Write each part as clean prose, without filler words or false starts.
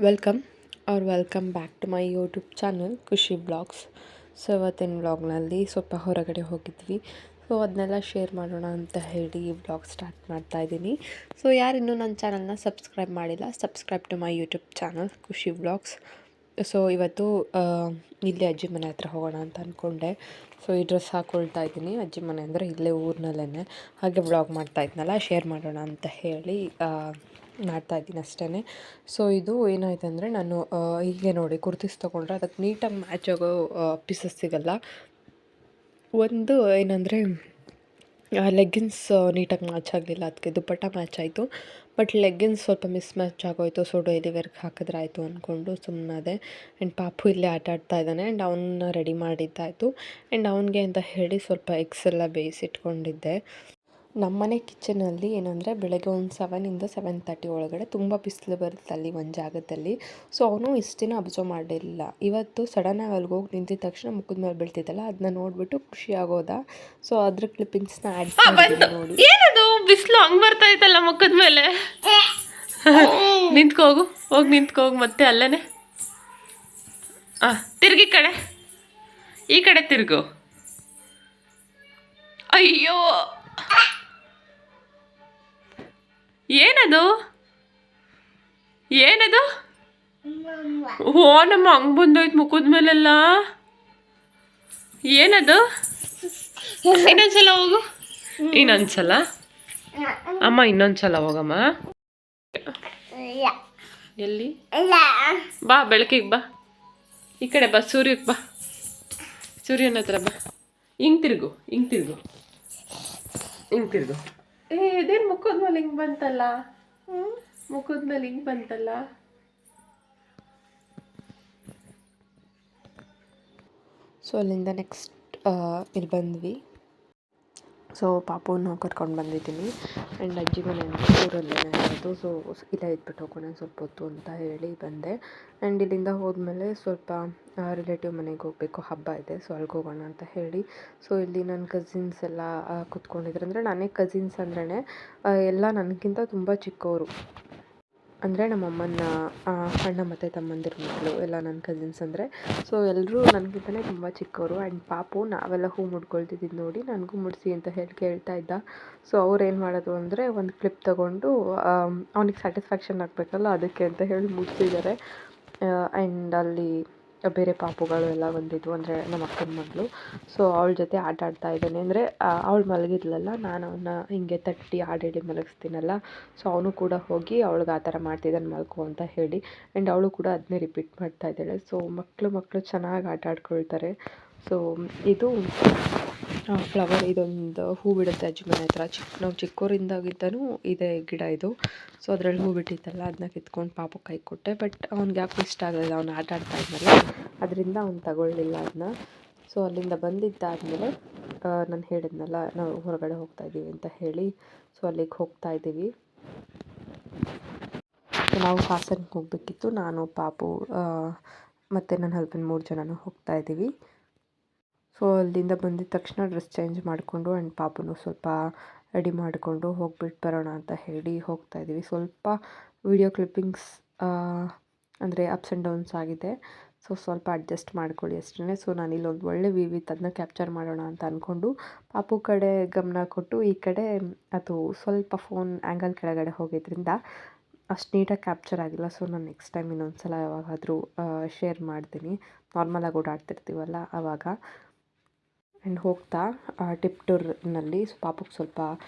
Welcome back to my YouTube channel Khushi blogs. So ಇವತ್ತಿನ ವ್ಲಾಗ್ನಲ್ಲಿ ಸ್ವಲ್ಪ ಹೊರಗಡೆ ಹೋಗಿದ್ವಿ. ಸೊ ಅದನ್ನೆಲ್ಲ ಶೇರ್ ಮಾಡೋಣ ಅಂತ ಹೇಳಿ ವ್ಲಾಗ್ ಸ್ಟಾರ್ಟ್ ಮಾಡ್ತಾ ಇದ್ದೀನಿ. ಸೊ ಯಾರಿನ್ನೂ ನನ್ನ ಚಾನಲ್ನ ಸಬ್ಸ್ಕ್ರೈಬ್ ಮಾಡಿಲ್ಲ, subscribe to my YouTube channel Khushi blogs. So ಇವತ್ತು ಇಲ್ಲೇ ಅಜ್ಜಿ ಮನೆ ಹತ್ರ ಹೋಗೋಣ ಅಂತ ಅಂದ್ಕೊಂಡೆ. ಸೊ ಈ ಡ್ರೆಸ್ ಹಾಕ್ಕೊಳ್ತಾ ಇದ್ದೀನಿ. ಅಜ್ಜಿ ಮನೆ ಅಂದರೆ ಇಲ್ಲೇ ಊರಿನಲ್ಲೇ. ಹಾಗೆ ವ್ಲಾಗ್ ಮಾಡ್ತಾ ಇದ್ನಲ್ಲ, ಶೇರ್ ಮಾಡೋಣ ಅಂತ ಹೇಳಿ ಮಾಡ್ತಾಯಿದ್ದೀನಿ ಅಷ್ಟೇ. ಸೊ ಇದು ಏನಾಯ್ತು ಅಂದರೆ, ನಾನು ಹೀಗೆ ನೋಡಿ ಕುರ್ತೀಸ್ ತೊಗೊಂಡ್ರೆ ಅದಕ್ಕೆ ನೀಟಾಗಿ ಮ್ಯಾಚ್ ಆಗೋ ಪೀಸಸ್ ಸಿಗಲ್ಲ. ಒಂದು ಏನಂದರೆ ಲೆಗ್ಗಿನ್ಸ್ ನೀಟಾಗಿ ಮ್ಯಾಚ್ ಆಗಲಿಲ್ಲ, ಅದಕ್ಕೆ ದುಪ್ಪಟ್ಟ ಮ್ಯಾಚ್ ಆಯಿತು. ಬಟ್ ಲೆಗ್ಗಿನ್ಸ್ ಸ್ವಲ್ಪ ಮಿಸ್ ಮ್ಯಾಚ್ ಆಗೋಯಿತು. ಸೊ ಡೈಲಿ ವೇರ್ಗೆ ಹಾಕಿದ್ರೆ ಆಯಿತು ಅಂದ್ಕೊಂಡು ಸುಮ್ಮನಾದೆ. ಆ್ಯಂಡ್ ಪಾಪು ಇಲ್ಲೇ ಆಟ ಆಡ್ತಾ ಇದ್ದಾನೆ. ಆ್ಯಂಡ್ ಅವನ್ನ ರೆಡಿ ಮಾಡಿದ್ದಾಯಿತು. ಆ್ಯಂಡ್ ಅವನಿಗೆ ಅಂತ ಹೇಳಿ ಸ್ವಲ್ಪ ಎಗ್ಸ್ ಎಲ್ಲ ಬೇಯಿಸಿಟ್ಕೊಂಡಿದ್ದೆ. ನಮ್ಮನೆ ಕಿಚನಲ್ಲಿ ಏನಂದರೆ ಬೆಳಗ್ಗೆ ಒಂದು 7 to 7:30 ಒಳಗಡೆ ತುಂಬ ಬಿಸಿಲು ಬರುತ್ತೆ ಅಲ್ಲಿ ಒಂದು ಜಾಗದಲ್ಲಿ. ಸೊ ಅವನು ಇಷ್ಟು ದಿನ ಅಬ್ಸರ್ವ್ ಮಾಡಿರಲಿಲ್ಲ. ಇವತ್ತು ಸಡನ್ನಾಗಿ ಅಲ್ಲಿಗೆ ಹೋಗಿ ನಿಂತಿದ ತಕ್ಷಣ ಮುಖದ ಮೇಲೆ ಬೀಳ್ತಿದ್ದಲ್ಲ, ಅದನ್ನ ನೋಡಿಬಿಟ್ಟು ಖುಷಿ ಆಗೋದ. ಸೊ ಅದ್ರ ಕ್ಲಿಪ್ಪಿಂಗ್ಸ್ನ ಆ್ಯಡ್ ಮಾಡಿದ್ದೀನಿ ನೋಡಿ. ಏನದು ಬಿಸಿಲು ಹಂಗೆ ಬರ್ತಾ ಇತ್ತಲ್ಲ ಮುಖದ ಮೇಲೆ. ನಿಂತ್ಕೋಗು, ಹೋಗಿ ನಿಂತ್ಕೋಗು ಮತ್ತೆ ಅಲ್ಲೇನೆ. ತಿರ್ಗಿ ಕಡೆ, ಈ ಕಡೆ ತಿರ್ಗು. ಅಯ್ಯೋ ಏನದು ಏನದು? ಓ ನಮ್ಮ ಹಂಗೆ ಬಂದೋಯ್ತು ಮುಖದ ಮೇಲೆಲ್ಲ. ಏನದು? ಇನ್ನೊಂದ್ಸಲ ಹೋಗು, ಇನ್ನೊಂದ್ಸಲ ಅಮ್ಮ, ಇನ್ನೊಂದ್ಸಲ ಹೋಗಮ್ಮ. ಎಲ್ಲಿ ಬಾ, ಬೆಳಕಿಗೆ ಬಾ, ಈ ಕಡೆ ಬಾ, ಸೂರ್ಯಕ್ಕೆ ಬಾ, ಸೂರ್ಯನ ಹತ್ರ ಬಾ. ಹಿಂಗೆ ತಿರುಗು, ಹಿಂಗೆ ತಿರುಗು, ಹಿಂಗೆ ತಿರುಗು. ಇದೇನು ಮುಖದ ಮೇಲೆ ಹಿಂಗೆ ಬಂತಲ್ಲ, ಮುಖದ ಮೇಲೆ ಹಿಂಗೆ ಬಂತಲ್ಲ. ಸೊ ಅಲ್ಲಿಂದ ನೆಕ್ಸ್ಟ್ ಇಲ್ಲಿ ಬಂದ್ವಿ. ಸೊ ಪಾಪುನ ಕರ್ಕೊಂಡು ಬಂದಿದ್ದೀನಿ. ಆ್ಯಂಡ್ ಅಜ್ಜಿ ಮನೆ ಅಂದರೆ ಊರಲ್ಲೇ ಇರೋದು. ಸೊ ಇಲ್ಲೇ ಇದ್ಬಿಟ್ಟು ಹೋಗೋಣ ಸ್ವಲ್ಪ ಹೊತ್ತು ಅಂತ ಹೇಳಿ ಬಂದೆ. ಆ್ಯಂಡ್ ಇಲ್ಲಿಂದ ಹೋದ್ಮೇಲೆ ಸ್ವಲ್ಪ ರಿಲೇಟಿವ್ ಮನೆಗೆ ಹೋಗಬೇಕು, ಹಬ್ಬ ಇದೆ. ಸೊ ಅಲ್ಲಿಗೆ ಹೋಗೋಣ ಅಂತ ಹೇಳಿ. ಸೊ ಇಲ್ಲಿ ನನ್ನ ಕಸಿನ್ಸ್ ಎಲ್ಲ ಕೂತ್ಕೊಂಡಿದ್ರು. ಅಂದರೆ ನನಗೆ ಕಸಿನ್ಸ್ ಅಂದ್ರೇ ಎಲ್ಲ ನನಗಿಂತ ತುಂಬ ಚಿಕ್ಕವರು. ಅಂದರೆ ನಮ್ಮಮ್ಮನ ಅಣ್ಣ ಮತ್ತು ತಮ್ಮಂದಿರ ಮಕ್ಕಳು ಎಲ್ಲ ನನ್ನ ಕಸಿನ್ಸ್ ಅಂದರೆ. ಸೊ ಎಲ್ಲರೂ ನನಗಿಂತಲೇ ತುಂಬ ಚಿಕ್ಕವರು. ಆ್ಯಂಡ್ ಪಾಪು ನಾವೆಲ್ಲ ಹೂ ಮುಡ್ಕೊಳ್ತಿದ್ದು ನೋಡಿ ನನಗೂ ಮುಡಿಸಿ ಅಂತ ಹೇಳಿ ಕೇಳ್ತಾ ಇದ್ದ. ಸೊ ಅವ್ರು ಏನು ಮಾಡೋದು ಅಂದರೆ ಒಂದು ಕ್ಲಿಪ್ ತೊಗೊಂಡು ಅವ್ನಿಗೆ ಸ್ಯಾಟಿಸ್ಫ್ಯಾಕ್ಷನ್ ಆಗಬೇಕಲ್ಲ, ಅದಕ್ಕೆ ಅಂತ ಹೇಳಿ ಮುಡಿಸಿದ್ದಾರೆ. ಆ್ಯಂಡ್ ಅಲ್ಲಿ ಬೇರೆ ಪಾಪುಗಳು ಎಲ್ಲ ಬಂದಿದ್ವು, ಅಂದರೆ ನಮ್ಮ ಅಕ್ಕನ ಮಗಳು. ಸೊ ಅವಳ ಜೊತೆ ಆಟ ಆಡ್ತಾ ಇದ್ದಾನೆ. ಅಂದರೆ ಅವಳು ಮಲಗಿದ್ಲಲ್ಲ, ನಾನು ಅವನ್ನ ಹಿಂಗೆ ತಟ್ಟಿ ಆಡೇಳಿ ಮಲಗಿಸ್ತೀನಲ್ಲ. ಸೊ ಅವನು ಕೂಡ ಹೋಗಿ ಅವಳಿಗೆ ಆ ಥರ ಮಾಡ್ತಿದ್ದಾನೆ ಮಲ್ಕೊ ಅಂತ ಹೇಳಿ. ಆ್ಯಂಡ್ ಅವಳು ಕೂಡ ಅದನ್ನೇ ರಿಪೀಟ್ ಮಾಡ್ತಾ ಇದ್ದಾಳೆ. ಸೊ ಮಕ್ಕಳು ಚೆನ್ನಾಗಿ ಆಟ ಆಡ್ಕೊಳ್ತಾರೆ. ಸೊ ಇದು ಫ್ಲವರ್, ಇದೊಂದು ಹೂ ಬಿಡುತ್ತೆ ಅಜ್ಜಿ ಮನೆ ಹತ್ರ. ನಾವು ಚಿಕ್ಕವರಿಂದಾಗಿದ್ದನೂ ಇದೆ ಗಿಡ ಇದು. ಸೊ ಅದರಲ್ಲಿ ಹೂ ಬಿಟ್ಟಿತ್ತಲ್ಲ, ಅದನ್ನ ಕಿತ್ಕೊಂಡು ಪಾಪು ಕೈ ಕೊಟ್ಟೆ. ಬಟ್ ಅವ್ನಿಗೆ ಯಾಕೆ ಇಷ್ಟ ಆಗಲಿಲ್ಲ, ಅವ್ನು ಆಟ ಆಡ್ತಾ ಇದ್ನಲ್ಲ, ಅದರಿಂದ ಅವ್ನು ತಗೊಳ್ಳಿಲ್ಲ ಅದನ್ನ. ಸೊ ಅಲ್ಲಿಂದ ಬಂದಿದ್ದಾದಮೇಲೆ ನಾನು ಹೇಳಿದ್ನಲ್ಲ ನಾವು ಹೊರಗಡೆ ಹೋಗ್ತಾಯಿದ್ದೀವಿ ಅಂತ ಹೇಳಿ. ಸೊ ಅಲ್ಲಿಗೆ ಹೋಗ್ತಾ ಇದ್ದೀವಿ. ನಾವು ಹಾಸನಕ್ಕೆ ಹೋಗಬೇಕಿತ್ತು. ನಾನು, ಪಾಪು ಮತ್ತು ನನ್ನ ಹಸ್ಬೆಂಡ್ 3 ಜನನೂ ಹೋಗ್ತಾ ಇದ್ದೀವಿ. ಸೊ ಅಲ್ಲಿಂದ ಬಂದಿದ್ದ ತಕ್ಷಣ ಡ್ರೆಸ್ ಚೇಂಜ್ ಮಾಡಿಕೊಂಡು ಆ್ಯಂಡ್ ಪಾಪುನು ಸ್ವಲ್ಪ ರೆಡಿ ಮಾಡಿಕೊಂಡು ಹೋಗ್ಬಿಟ್ಟು ಬರೋಣ ಅಂತ ಹೇಳಿ ಹೋಗ್ತಾ ಇದ್ದೀವಿ. ಸ್ವಲ್ಪ ವಿಡಿಯೋ ಕ್ಲಿಪ್ಪಿಂಗ್ಸ್ ಅಂದರೆ ಅಪ್ಸ್ ಆ್ಯಂಡ್ ಡೌನ್ಸ್ ಆಗಿದೆ. ಸೊ ಸ್ವಲ್ಪ ಅಡ್ಜಸ್ಟ್ ಮಾಡ್ಕೊಳ್ಳಿ ಅಷ್ಟೇ. ಸೊ ನಾನು ಇಲ್ಲೊಂದು ಒಳ್ಳೆ ವಿವಿತ್ತು, ಅದನ್ನ ಕ್ಯಾಪ್ಚರ್ ಮಾಡೋಣ ಅಂತ ಅಂದ್ಕೊಂಡು ಪಾಪು ಕಡೆ ಗಮನ ಕೊಟ್ಟು ಈ ಕಡೆ ಅದು ಸ್ವಲ್ಪ ಫೋನ್ ಆ್ಯಂಗಲ್ ಕೆಳಗಡೆ ಹೋಗಿದ್ದರಿಂದ ಅಷ್ಟು ನೀಟಾಗಿ ಕ್ಯಾಪ್ಚರ್ ಆಗಿಲ್ಲ. ಸೊ ನಾನು ನೆಕ್ಸ್ಟ್ ಟೈಮ್ ಇನ್ನೊಂದು ಸಲ ಯಾವಾಗಾದರೂ ಶೇರ್ ಮಾಡ್ತೀನಿ, ನಾರ್ಮಲಾಗಿ ಓಡಾಡ್ತಿರ್ತೀವಲ್ಲ ಆವಾಗ. ಆ್ಯಂಡ್ ಹೋಗ್ತಾ ಟಿಪ್ ಟೂರ್ನಲ್ಲಿ ಪಾಪುಗೆ ಸ್ವಲ್ಪ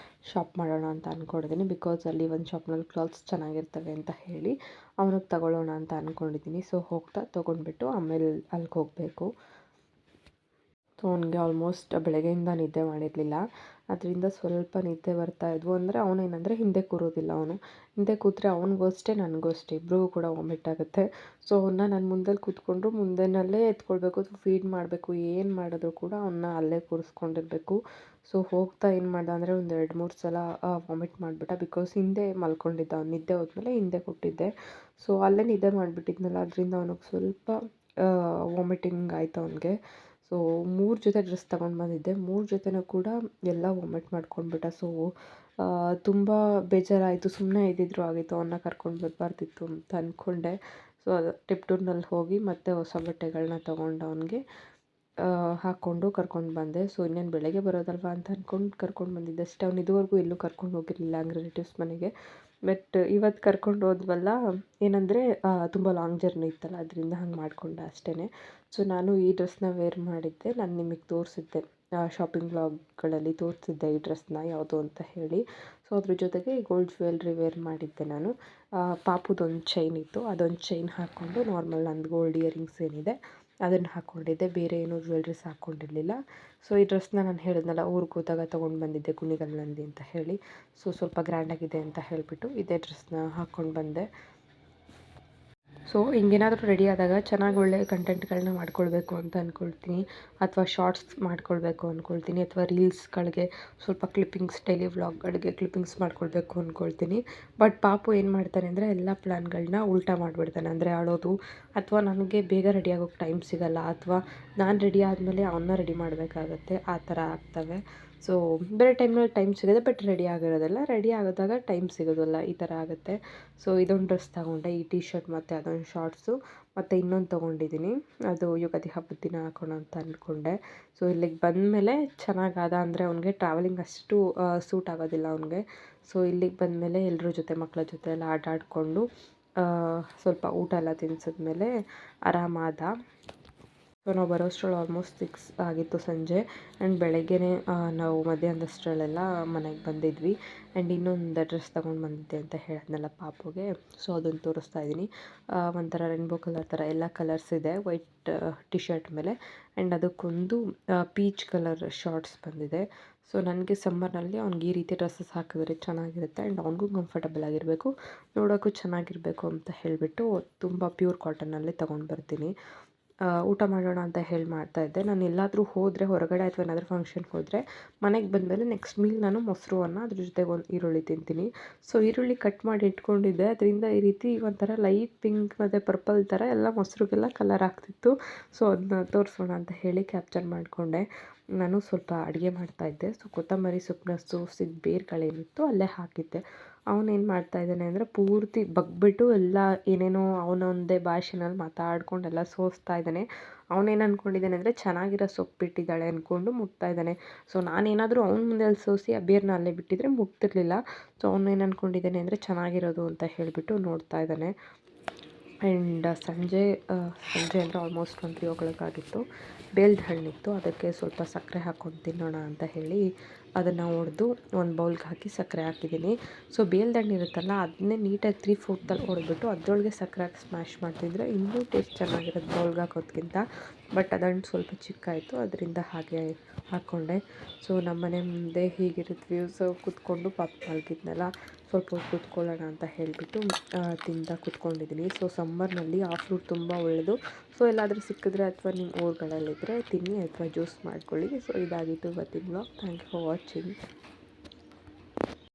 ಶಾಪ್ ಮಾಡೋಣ ಅಂತ ಅಂದ್ಕೊಂಡಿದ್ದೀನಿ. ಬಿಕಾಸ್ ಅಲ್ಲಿ ಒಂದು ಶಾಪ್ನಲ್ಲಿ ಕ್ಲಾತ್ಸ್ ಚೆನ್ನಾಗಿರ್ತವೆ ಅಂತ ಹೇಳಿ ಅವನಿಗೆ ತಗೊಳ್ಳೋಣ ಅಂತ ಅಂದ್ಕೊಂಡಿದ್ದೀನಿ. ಸೊ ಹೋಗ್ತಾ ತೊಗೊಂಡ್ಬಿಟ್ಟು ಆಮೇಲೆ ಅಲ್ಲಿಗೆ ಹೋಗಬೇಕು. ಸೊ ಅವನಿಗೆ ಆಲ್ಮೋಸ್ಟ್ ಬೆಳಗ್ಗೆಯಿಂದ ನಿದ್ದೆ ಮಾಡಿರಲಿಲ್ಲ, ಅದರಿಂದ ಸ್ವಲ್ಪ ನಿದ್ದೆ ಬರ್ತಾಯಿದ್ವು. ಅಂದರೆ ಅವನೇನಂದರೆ ಹಿಂದೆ ಕೂರೋದಿಲ್ಲ. ಅವನು ಹಿಂದೆ ಕೂತ್ರೆ ಅವನಿಗೂ ಅಷ್ಟೇ ನನಗೂ ಅಷ್ಟೇ, ಇಬ್ಬರಿಗೂ ಕೂಡ ವಾಮಿಟ್ ಆಗುತ್ತೆ. ಸೊ ಅವನ್ನ ನಾನು ಮುಂದಲ್ಲಿ ಕೂತ್ಕೊಂಡ್ರು ಮುಂದೆನಲ್ಲೇ ಎತ್ಕೊಳ್ಬೇಕು, ಫೀಡ್ ಮಾಡಬೇಕು, ಏನು ಮಾಡಿದ್ರು ಕೂಡ ಅವನ್ನ ಅಲ್ಲೇ ಕೂರಿಸ್ಕೊಂಡಿರ್ಬೇಕು. ಸೊ ಹೋಗ್ತಾ ಏನು ಮಾಡ್ದೆ ಅಂದರೆ ಒಂದು 2-3 ಸಲ ವಾಮಿಟ್ ಮಾಡಿಬಿಟ್ಟ. ಬಿಕಾಸ್ ಹಿಂದೆ ಮಲ್ಕೊಂಡಿದ್ದ, ಅವ್ನು ನಿದ್ದೆ ಹೋದ್ಮೇಲೆ ಹಿಂದೆ ಕೊಟ್ಟಿದ್ದೆ. ಸೊ ಅಲ್ಲೇ ನಿದ್ದೆ ಮಾಡಿಬಿಟ್ಟಿದ್ನಲ್ಲ, ಅದರಿಂದ ಅವನಿಗೆ ಸ್ವಲ್ಪ ವಾಮಿಟಿಂಗ್ ಆಯಿತು ಅವನಿಗೆ. ಸೊ 3 ಜೊತೆ ಡ್ರೆಸ್ ತೊಗೊಂಡು ಬಂದಿದ್ದೆ, 3 ಜೊತೆನೂ ಕೂಡ ಎಲ್ಲ ವಾಮಿಟ್ ಮಾಡ್ಕೊಂಡ್ಬಿಟ್ಟ. ಸೊ ತುಂಬ ಬೇಜಾರಾಯಿತು. ಸುಮ್ಮನೆ ಇದ್ದಿದ್ರು ಆಗಿತ್ತು, ಅವನ್ನ ಕರ್ಕೊಂಡು ಬರಬಾರ್ದಿತ್ತು ಅಂತ ಅಂದ್ಕೊಂಡೆ. ಸೊ ಅದು ಟಿಪ್ಟೂರ್ನಲ್ಲಿ ಹೋಗಿ ಮತ್ತೆ ಹೊಸ ಬಟ್ಟೆಗಳನ್ನ ತೊಗೊಂಡು ಅವನಿಗೆ ಹಾಕ್ಕೊಂಡು ಕರ್ಕೊಂಡು ಬಂದೆ. ಸೊ ಇನ್ನೇನು ಬೆಳಗ್ಗೆ ಬರೋದಲ್ವಾ ಅಂತ ಅಂದ್ಕೊಂಡು ಕರ್ಕೊಂಡು ಬಂದಿದ್ದೆ ಅಷ್ಟೇ. ಅವ್ನು ಇದುವರೆಗೂ ಎಲ್ಲೂ ಕರ್ಕೊಂಡು ಹೋಗಿರಲಿಲ್ಲ ಹಂಗೆ ರಿಲೇಟಿವ್ಸ್ ಮನೆಗೆ. ಬಟ್ ಇವತ್ತು ಕರ್ಕೊಂಡು ಹೋದ್ವಲ್ಲ, ಏನಂದರೆ ತುಂಬ ಲಾಂಗ್ ಜರ್ನಿ ಇತ್ತಲ್ಲ, ಅದರಿಂದ ಹಂಗೆ ಮಾಡಿಕೊಂಡೆ ಅಷ್ಟೇ. ಸೊ ನಾನು ಈ ಡ್ರೆಸ್ನ ವೇರ್ ಮಾಡಿದ್ದೆ. ನಾನು ನಿಮಗೆ ತೋರಿಸಿದ್ದೆ ಶಾಪಿಂಗ್ ವ್ಲಾಗ್ಗಳಲ್ಲಿ ತೋರಿಸಿದ್ದೆ ಈ ಡ್ರೆಸ್ನ ಯಾವುದು ಅಂತ ಹೇಳಿ. ಸೊ ಅದ್ರ ಜೊತೆಗೆ ಗೋಲ್ಡ್ ಜ್ಯುವೆಲ್ರಿ ವೇರ್ ಮಾಡಿದ್ದೆ ನಾನು. ಪಾಪುದೊಂದು ಚೈನ್ ಇತ್ತು, ಅದೊಂದು ಚೈನ್ ಹಾಕ್ಕೊಂಡು ನಾರ್ಮಲ್ ನಂದು ಗೋಲ್ಡ್ ಇಯರಿಂಗ್ಸ್ ಏನಿದೆ ಅದನ್ನು ಹಾಕ್ಕೊಂಡಿದ್ದೆ. ಬೇರೆ ಏನೂ ಜ್ಯುವೆಲ್ರೀಸ್ ಹಾಕ್ಕೊಂಡಿರಲಿಲ್ಲ. ಸೊ ಈ ಡ್ರೆಸ್ನ ನಾನು ಹೇಳಿದ್ನಲ್ಲ ಊರಿಗೆ ಹೋದಾಗ ತೊಗೊಂಡು ಬಂದಿದ್ದೆ ಕುಣಿಗಲ್ನಲ್ಲಿ ಅಂತ ಹೇಳಿ. ಸೊ ಸ್ವಲ್ಪ ಗ್ರ್ಯಾಂಡಾಗಿದೆ ಅಂತ ಹೇಳಿಬಿಟ್ಟು ಇದೇ ಡ್ರೆಸ್ನ ಹಾಕ್ಕೊಂಡು ಬಂದೆ. ಸೊ ಹಿಂಗೇನಾದರೂ ರೆಡಿ ಆದಾಗ ಚೆನ್ನಾಗಿ ಒಳ್ಳೆ ಕಂಟೆಂಟ್ಗಳನ್ನ ಮಾಡ್ಕೊಳ್ಬೇಕು ಅಂತ ಅಂದ್ಕೊಳ್ತೀನಿ, ಅಥವಾ ಶಾರ್ಟ್ಸ್ ಮಾಡ್ಕೊಳ್ಬೇಕು ಅಂದ್ಕೊಳ್ತೀನಿ, ಅಥವಾ ರೀಲ್ಸ್ಗಳಿಗೆ ಸ್ವಲ್ಪ ಕ್ಲಿಪ್ಪಿಂಗ್ಸ್, ಡೈಲಿ ವ್ಲಾಗ್ಗಳಿಗೆ ಕ್ಲಿಪ್ಪಿಂಗ್ಸ್ ಮಾಡ್ಕೊಳ್ಬೇಕು ಅಂದ್ಕೊಳ್ತೀನಿ. ಬಟ್ ಪಾಪು ಏನು ಮಾಡ್ತಾನೆ ಅಂದರೆ ಎಲ್ಲ ಪ್ಲ್ಯಾನ್ಗಳನ್ನ ಉಲ್ಟಾ ಮಾಡಿಬಿಡ್ತಾನೆ. ಅಂದರೆ ಅಳೋದು, ಅಥವಾ ನನಗೆ ಬೇಗ ರೆಡಿ ಆಗೋಕ್ಕೆ ಟೈಮ್ ಸಿಗೋಲ್ಲ, ಅಥವಾ ನಾನು ರೆಡಿ ಆದಮೇಲೆ ಅವನ್ನ ರೆಡಿ ಮಾಡಬೇಕಾಗತ್ತೆ, ಆ ಥರ ಆಗ್ತವೆ. ಸೊ ಬೇರೆ ಟೈಮ್ನಲ್ಲಿ ಟೈಮ್ ಸಿಗೋದೆ, ಬಟ್ ರೆಡಿ ಆಗಿರೋದಲ್ಲ, ರೆಡಿ ಆಗೋದಾಗ ಟೈಮ್ ಸಿಗೋದಿಲ್ಲ, ಈ ಥರ ಆಗುತ್ತೆ. ಸೊ ಇದೊಂದು ಡ್ರೆಸ್ ತೊಗೊಂಡೆ, ಈ ಟಿ ಶರ್ಟ್ ಮತ್ತು ಅದೊಂದು ಶಾರ್ಟ್ಸು, ಮತ್ತು ಇನ್ನೊಂದು ತೊಗೊಂಡಿದ್ದೀನಿ, ಅದು ಯುಗಾದಿ ಹಬ್ಬದ ದಿನ ಹಾಕೋಣ ಅಂತ ಅಂದ್ಕೊಂಡೆ. ಸೊ ಇಲ್ಲಿಗೆ ಬಂದಮೇಲೆ ಚೆನ್ನಾಗಾದ, ಅಂದರೆ ಅವ್ನಿಗೆ ಟ್ರಾವೆಲಿಂಗ್ ಅಷ್ಟು ಸೂಟ್ ಆಗೋದಿಲ್ಲ ಅವ್ನಿಗೆ. ಸೊ ಇಲ್ಲಿಗೆ ಬಂದಮೇಲೆ ಎಲ್ಲರ ಜೊತೆ, ಮಕ್ಕಳ ಜೊತೆ ಎಲ್ಲ ಆಟ ಆಡಿಕೊಂಡು ಸ್ವಲ್ಪ ಊಟ ಎಲ್ಲ ತಿನ್ನಿಸಿದ್ಮೇಲೆ ಆರಾಮಾದ. ಸೊ ನಾವು ಬರೋಷ್ಟರಲ್ಲಿ ಆಲ್ಮೋಸ್ಟ್ 6 ಆಗಿತ್ತು ಸಂಜೆ. ಆ್ಯಂಡ್ ಬೆಳಗ್ಗೆನೇ ನಾವು ಮಧ್ಯಾಹ್ನದಷ್ಟರಲ್ಲೆಲ್ಲ ಮನೆಗೆ ಬಂದಿದ್ವಿ. ಆ್ಯಂಡ್ ಇನ್ನೊಂದು ಡ್ರೆಸ್ ತೊಗೊಂಡು ಬಂದಿದ್ದೆ ಅಂತ ಹೇಳಿದ್ನಲ್ಲ ಪಾಪುಗೆ, ಸೊ ಅದನ್ನು ತೋರಿಸ್ತಾ ಇದ್ದೀನಿ. ಒಂಥರ ರೇನ್ಬೋ ಕಲರ್ ಥರ ಎಲ್ಲ ಕಲರ್ಸ್ ಇದೆ ವೈಟ್ ಟಿ ಶರ್ಟ್ ಮೇಲೆ. ಆ್ಯಂಡ್ ಅದಕ್ಕೊಂದು ಪೀಚ್ ಕಲರ್ ಶಾರ್ಟ್ಸ್ ಬಂದಿದೆ. ಸೊ ನನಗೆ ಸಮ್ಮರ್ನಲ್ಲಿ ಅವ್ನಿಗೆ ಈ ರೀತಿ ಡ್ರೆಸ್ಸಸ್ ಹಾಕಿದ್ರೆ ಚೆನ್ನಾಗಿರುತ್ತೆ, ಆ್ಯಂಡ್ ಅವ್ನಿಗೂ ಕಂಫರ್ಟಬಲ್ ಆಗಿರಬೇಕು, ನೋಡೋಕ್ಕೂ ಚೆನ್ನಾಗಿರಬೇಕು ಅಂತ ಹೇಳಿಬಿಟ್ಟು ತುಂಬ ಪ್ಯೂರ್ ಕಾಟನ್ನಲ್ಲಿ ತೊಗೊಂಡು ಬರ್ತೀನಿ. ಊಟ ಮಾಡೋಣ ಅಂತ ಹೇಳಿ ಮಾಡ್ತಾಯಿದ್ದೆ. ನಾನು ಎಲ್ಲಾದರೂ ಹೋದರೆ ಹೊರಗಡೆ, ಅಥವಾ ಏನಾದರೂ ಫಂಕ್ಷನ್ಗೆ ಹೋದರೆ ಮನೆಗೆ ಬಂದಮೇಲೆ ನೆಕ್ಸ್ಟ್ ಮೀಲ್ ನಾನು ಮೊಸರು ಅನ್ನ, ಅದ್ರ ಜೊತೆಗೆ ಒಂದು ಈರುಳ್ಳಿ ತಿಂತೀನಿ. ಸೊ ಈರುಳ್ಳಿ ಕಟ್ ಮಾಡಿ ಇಟ್ಕೊಂಡಿದ್ದೆ, ಅದರಿಂದ ಈ ರೀತಿ ಒಂಥರ ಲೈಟ್ ಪಿಂಕ್ ಮತ್ತು ಪರ್ಪಲ್ ಥರ ಎಲ್ಲ ಮೊಸರಿಗೆಲ್ಲ ಕಲರ್ ಆಗ್ತಿತ್ತು. ಸೊ ಅದನ್ನ ತೋರಿಸೋಣ ಅಂತ ಹೇಳಿ ಕ್ಯಾಪ್ಚರ್ ಮಾಡಿಕೊಂಡೆ. ನಾನು ಸ್ವಲ್ಪ ಅಡುಗೆ ಮಾಡ್ತಾಯಿದ್ದೆ. ಸೊ ಕೊತ್ತಂಬರಿ ಸೊಪ್ಪನ್ನ ಸೋಸಿದ ಬೇರುಗಳೇನಿತ್ತು ಅಲ್ಲೇ ಹಾಕಿದ್ದೆ. ಅವನೇನು ಮಾಡ್ತಾಯಿದ್ದಾನೆ ಅಂದರೆ ಪೂರ್ತಿ ಬಗ್ಬಿಟ್ಟು ಎಲ್ಲ ಏನೇನೋ ಅವನೊಂದೇ ಭಾಷೆನಲ್ಲಿ ಮಾತಾಡ್ಕೊಂಡು ಎಲ್ಲ ಸೋಸ್ತಾ ಇದ್ದಾನೆ. ಅವನೇನು ಅಂದ್ಕೊಂಡಿದ್ದಾನೆ ಅಂದರೆ ಚೆನ್ನಾಗಿರೋ ಸೊಪ್ಪು ಬಿಟ್ಟಿದ್ದಾಳೆ ಅಂದ್ಕೊಂಡು ಮುಟ್ತಾ ಇದ್ದಾನೆ. ಸೊ ನಾನೇನಾದರೂ ಅವ್ನ ಮುಂದೆ ಅಲ್ಲಿ ಸೋಸಿ ಆ ಬೇರನ್ನ ಅಲ್ಲೇ ಬಿಟ್ಟಿದ್ರೆ ಮುಟ್ತಿರ್ಲಿಲ್ಲ. ಸೊ ಅವನೇನು ಅಂದ್ಕೊಂಡಿದ್ದಾನೆ ಅಂದರೆ ಚೆನ್ನಾಗಿರೋದು ಅಂತ ಹೇಳಿಬಿಟ್ಟು ನೋಡ್ತಾ ಇದ್ದಾನೆ. ಆ್ಯಂಡ್ ಸಂಜೆ ಅಂದರೆ ಆಲ್ಮೋಸ್ಟ್ 1 3 o'clock ಆಗಿತ್ತು. ಬೇಲ್ದ ಹಣ್ಣಿತ್ತು, ಅದಕ್ಕೆ ಸ್ವಲ್ಪ ಸಕ್ಕರೆ ಹಾಕ್ಕೊಂಡು ತಿನ್ನೋಣ ಅಂತ ಹೇಳಿ ಅದನ್ನು ಒಡೆದು ಒಂದು ಬೌಲ್ಗೆ ಹಾಕಿ ಸಕ್ಕರೆ ಹಾಕಿದ್ದೀನಿ. ಸೊ ಬೇಲ್ದ ಹಣ್ಣು ಇರುತ್ತಲ್ಲ, ಅದನ್ನೇ ನೀಟಾಗಿ 3/4 ಹೊಡೆದ್ಬಿಟ್ಟು ಅದರೊಳಗೆ ಸಕ್ಕರೆ ಹಾಕಿ ಸ್ಮ್ಯಾಶ್ ಮಾಡ್ತಿದ್ರೆ ಇನ್ನೂ ಟೇಸ್ಟ್ ಚೆನ್ನಾಗಿರೋದು ಬೌಲ್ಗೆ ಹಾಕೋದ್ಕಿಂತ. ಬಟ್ ಅದು ಹಣ್ಣು ಸ್ವಲ್ಪ ಚಿಕ್ಕಾಯಿತು, ಅದರಿಂದ ಹಾಗೆ ಹಾಕ್ಕೊಂಡೆ. ಸೊ ನಮ್ಮ ಮನೆ ಮುಂದೆ ಹೀಗಿರುತ್ತವೆ. ಸೊ ಕೂತ್ಕೊಂಡು ಪಾಪ ಮಲಗಿದ್ನಲ್ಲ, ಸ್ವಲ್ಪ ಹೊತ್ತು ಕೂತ್ಕೊಳ್ಳೋಣ ಅಂತ ಹೇಳಿಬಿಟ್ಟು ತಿಂತಾ ಕೂತ್ಕೊಂಡಿದ್ದೀನಿ. ಸೊ ಸಮ್ಮರ್ನಲ್ಲಿ ಆ ಫ್ರೂಟ್ ತುಂಬ ಒಳ್ಳೆಯದು. ಸೊ ಎಲ್ಲಾದರೂ ಸಿಕ್ಕಿದ್ರೆ, ಅಥವಾ ನಿಮ್ಮ ಊರುಗಳಲ್ಲಿದ್ದರೆ ತಿನ್ನಿ, ಅಥವಾ ಜ್ಯೂಸ್ ಮಾಡ್ಕೊಳ್ಳಿ. ಸೊ ಇದಾಗಿತ್ತು ಇವತ್ತಿನ vlog. Thank you for watching.